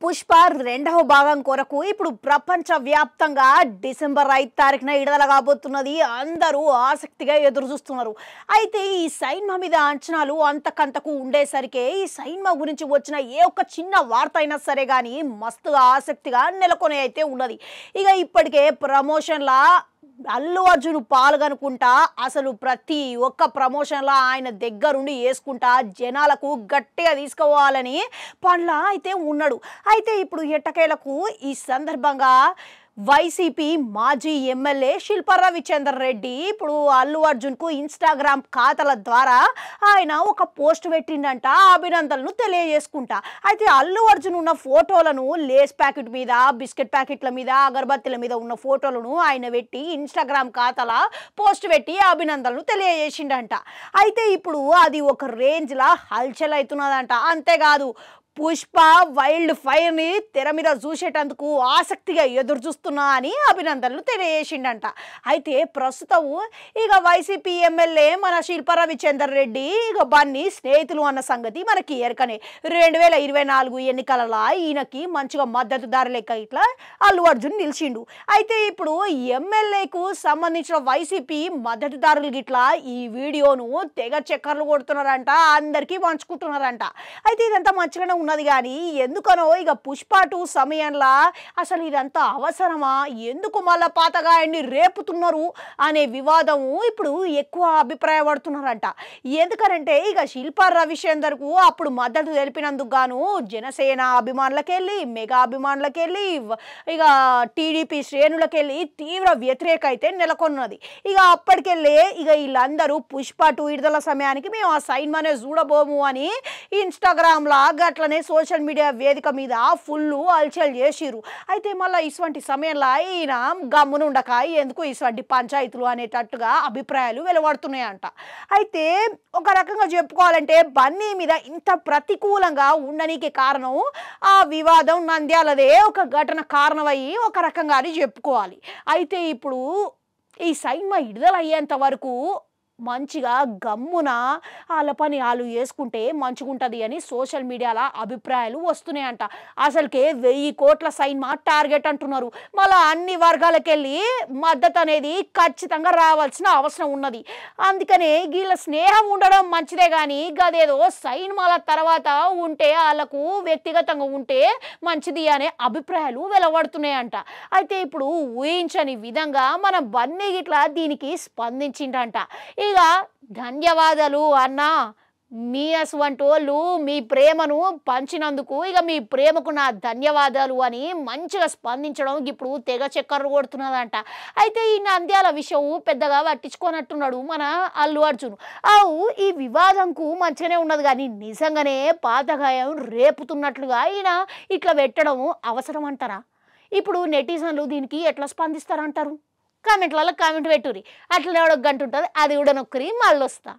పుష్ప రెండవ భాగం కొరకు ఇప్పుడు ప్రపంచ వ్యాప్తంగా డిసెంబర్ 5 తారీఖున విడుదల కాబోతున్నది. అందరూ ఆసక్తిగా ఎదురు చూస్తున్నారు. అయితే ఈ సినిమా మీద అంచనాలు అంతకంతకు ఉండేసరికి ఈ సినిమా గురించి వచ్చిన ఏ ఒక్క చిన్న వార్త అయినా సరే కానీ మస్తుగా ఆసక్తిగా నెలకొని అయితే ఉన్నది. ఇక ఇప్పటికే ప్రమోషన్ల అల్లు అర్జున్ పాల్గొనుకుంటా అసలు ప్రతి ఒక్క ప్రమోషన్లో ఆయన దగ్గరుండి వేసుకుంటా జనాలకు గట్టిగా తీసుకోవాలని పనుల అయితే ఉన్నాడు. అయితే ఇప్పుడు ఎట్టకేలకు ఈ సందర్భంగా వైసీపీ మాజీ ఎమ్మెల్యే శిల్పా రవిచంద్ర రెడ్డి ఇప్పుడు అల్లు అర్జున్కు ఇన్స్టాగ్రామ్ ఖాతాల ద్వారా ఆయన ఒక పోస్ట్ పెట్టిండంట, అభినందనలు తెలియజేసుకుంటా. అయితే అల్లు అర్జున్ ఉన్న ఫోటోలను లేస్ ప్యాకెట్ మీద, బిస్కెట్ ప్యాకెట్ల మీద, అగరబత్తిల మీద ఉన్న ఫోటోలను ఆయన పెట్టి ఇన్స్టాగ్రామ్ ఖాతాల పోస్ట్ పెట్టి అభినందనలు తెలియజేసిండంట. అయితే ఇప్పుడు అది ఒక రేంజ్లా హల్చల్ అవుతున్నదంట. అంతేకాదు పుష్ప వైల్డ్ ఫైర్ని తెర మీద చూసేటందుకు ఆసక్తిగా ఎదురు చూస్తున్నా అని అభినందనలు తెలియజేసిండంట. అయితే ప్రస్తుతం ఇక వైసీపీ ఎమ్మెల్యే మన శిల్పా రవిచంద్ర రెడ్డి ఇక బన్నీ స్నేహితులు అన్న సంగతి మనకి ఎరకనే. 2024 ఎన్నికలలో ఈయనకి మంచిగా మద్దతుదారు లెక్క ఇట్లా అల్లు అర్జున్ నిలిచిండు. అయితే ఇప్పుడు ఎమ్మెల్యేకు సంబంధించిన వైసీపీ మద్దతుదారులు గిట్లా ఈ వీడియోను తెగ చక్కర్లు కొడుతున్నారంట, అందరికీ పంచుకుంటున్నారంట. అయితే ఇదంతా మంచిగానే ఉన్నది కానీ ఎందుకనో ఇక పుష్ప 2 సమయంలో అసలు ఇదంతా అవసరమా, ఎందుకు మళ్ళా పాతగా ఆయన్ని రేపుతున్నారు అనే వివాదము ఇప్పుడు ఎక్కువ అభిప్రాయపడుతున్నారంట. ఎందుకనంటే ఇక శిల్పా రవిచందర్కు అప్పుడు మద్దతు తెలిపినందుకు గాను జనసేన అభిమానులకెళ్ళి, మెగా అభిమానులకెళ్ళి, ఇక టీడీపీ శ్రేణులకెళ్ళి తీవ్ర వ్యతిరేక అయితే నెలకొన్నది. ఇక అప్పటికెళ్ళే ఇక వీళ్ళందరూ పుష్ప 2 విడుదల సమయానికి మేము ఆ సినిమానే చూడబోము అని ఇన్స్టాగ్రామ్లో అట్లనే సోషల్ మీడియా వేదిక మీద ఫుల్ అల్చల్ చేసిరు. అయితే మళ్ళీ ఇటువంటి సమయంలో ఈయన గమ్మునుండక ఎందుకు ఇటువంటి పంచాయతీలు అనేటట్టుగా అభిప్రాయాలు వెలువడుతున్నాయంట. అయితే ఒక రకంగా చెప్పుకోవాలంటే బన్నీ మీద ఇంత ప్రతికూలంగా ఉండడానికి కారణం ఆ వివాదం నంద్యాలదే ఒక ఘటన కారణమయ్యి ఒక రకంగా అని చెప్పుకోవాలి. అయితే ఇప్పుడు ఈ సినిమా విడుదల అయ్యేంత వరకు మంచిగా గమ్మున వాళ్ళ పని వాళ్ళు వేసుకుంటే మంచిగుంటుంది అని సోషల్ మీడియాలో అభిప్రాయాలు వస్తున్నాయంట. అసలుకే 1000 కోట్ల సినిమా టార్గెట్ అంటున్నారు. మళ్ళీ అన్ని వర్గాలకు వెళ్ళి మద్దతు అనేది ఖచ్చితంగా రావాల్సిన అవసరం ఉన్నది. అందుకనే వీళ్ళ స్నేహం ఉండడం మంచిదే కానీ గదేదో సినిమాల తర్వాత ఉంటే వాళ్ళకు వ్యక్తిగతంగా ఉంటే మంచిది అనే అభిప్రాయాలు వెలువడుతున్నాయంట. అయితే ఇప్పుడు ఊహించని విధంగా మన బన్నీ గిట్లా దీనికి స్పందించిండంట. ఇక ధన్యవాదాలు అన్న, మీ అటువంటి వాళ్ళు మీ ప్రేమను పంచినందుకు ఇక మీ ప్రేమకు నా ధన్యవాదాలు అని మంచిగా స్పందించడం ఇప్పుడు తెగ చక్కర్లు కొడుతున్నదంట. అయితే ఈ నంద్యాల విషయం పెద్దగా పట్టించుకోనట్టున్నాడు మన అల్లు అర్జున్. ఈ వివాదంకు మంచిగానే ఉన్నది కానీ నిజంగానే పాతగాయం రేపుతున్నట్లుగా ఈయన ఇట్లా పెట్టడం అవసరం అంటారా? ఇప్పుడు నెటిజన్లు దీనికి ఎట్లా స్పందిస్తారంటారు? కామెంట్లలో కామెంట్ పెట్టుర్రి. అట్లనే ఒక గంట ఉంటుంది, అది కూడా నొక్కరి మళ్ళీ వస్తా.